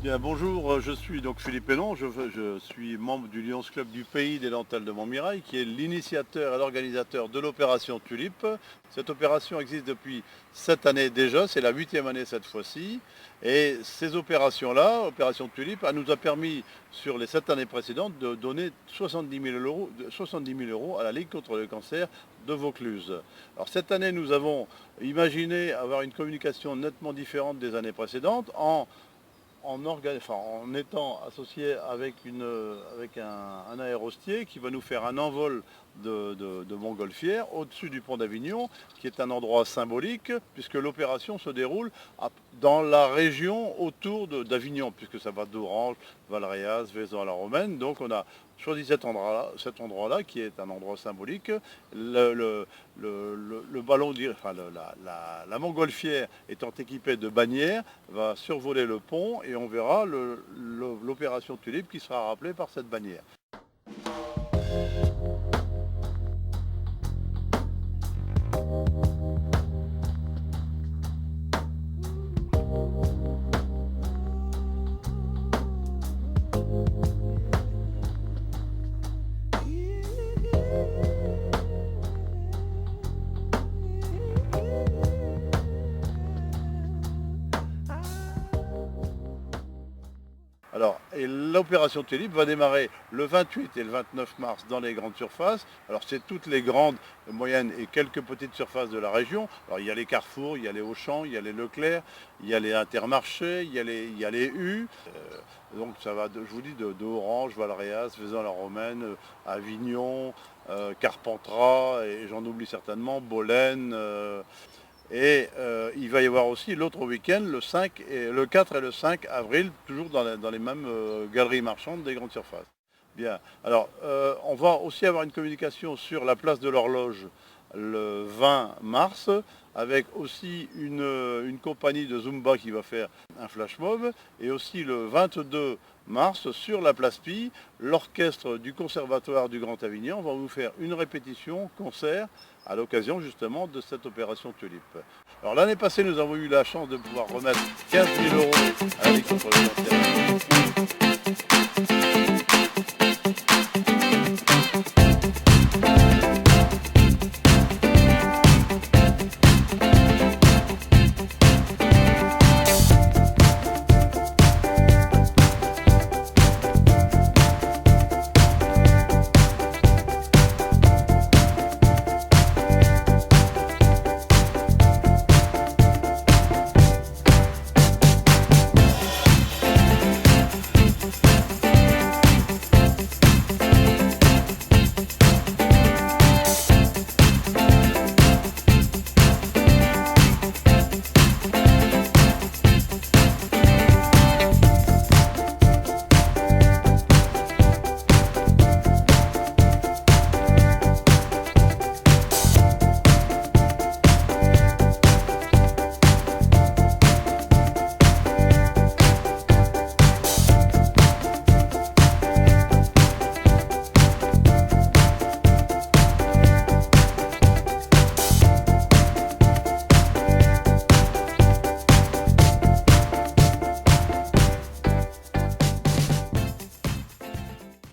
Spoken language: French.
Bien, bonjour, je suis donc Philippe Hénon, je suis membre du Lions Club du Pays des Dentelles de Montmirail, qui est l'initiateur et l'organisateur de l'opération Tulipe. Cette opération existe depuis 7 années déjà, c'est la 8e année cette fois-ci. Et ces opérations-là, opération Tulipe, nous a permis sur les 7 années précédentes de donner 70 000 euros à la Ligue contre le cancer de Vaucluse. Alors cette année, nous avons imaginé avoir une communication nettement différente des années précédentes en étant associé avec un aérostier qui va nous faire un envol de Montgolfière au-dessus du pont d'Avignon, qui est un endroit symbolique, puisque l'opération se déroule dans la région autour d'Avignon, puisque ça va d'Orange, Valréas, Vaison-à-la-Romaine. Donc on a choisi cet endroit-là, qui est un endroit symbolique. Le ballon, la montgolfière étant équipée de bannières, va survoler le pont et on verra l'opération Tulipe qui sera rappelée par cette bannière. Alors, et l'opération Tulipe va démarrer le 28 et le 29 mars dans les grandes surfaces. Alors, c'est toutes les grandes, moyennes et quelques petites surfaces de la région. Alors, il y a les Carrefour, il y a les Auchan, il y a les Leclerc, il y a les Intermarchés, il y a les U. Donc, ça va, je vous dis, d'Orange, Valréas, Vaison-la-Romaine, Avignon, Carpentras, et j'en oublie certainement, Bolène. Et il va y avoir aussi l'autre week-end, le 4 et le 5 avril, toujours dans les mêmes galeries marchandes des grandes surfaces. Bien, alors on va aussi avoir une communication sur la place de l'horloge le 20 mars, avec aussi une compagnie de Zumba qui va faire un flash mob, et aussi le 22 mars, sur la place Pie, l'orchestre du Conservatoire du Grand Avignon va vous faire une répétition, concert, à l'occasion justement de cette opération Tulipe. Alors l'année passée, nous avons eu la chance de pouvoir remettre 15 000 euros à la Ligue contre le cancer.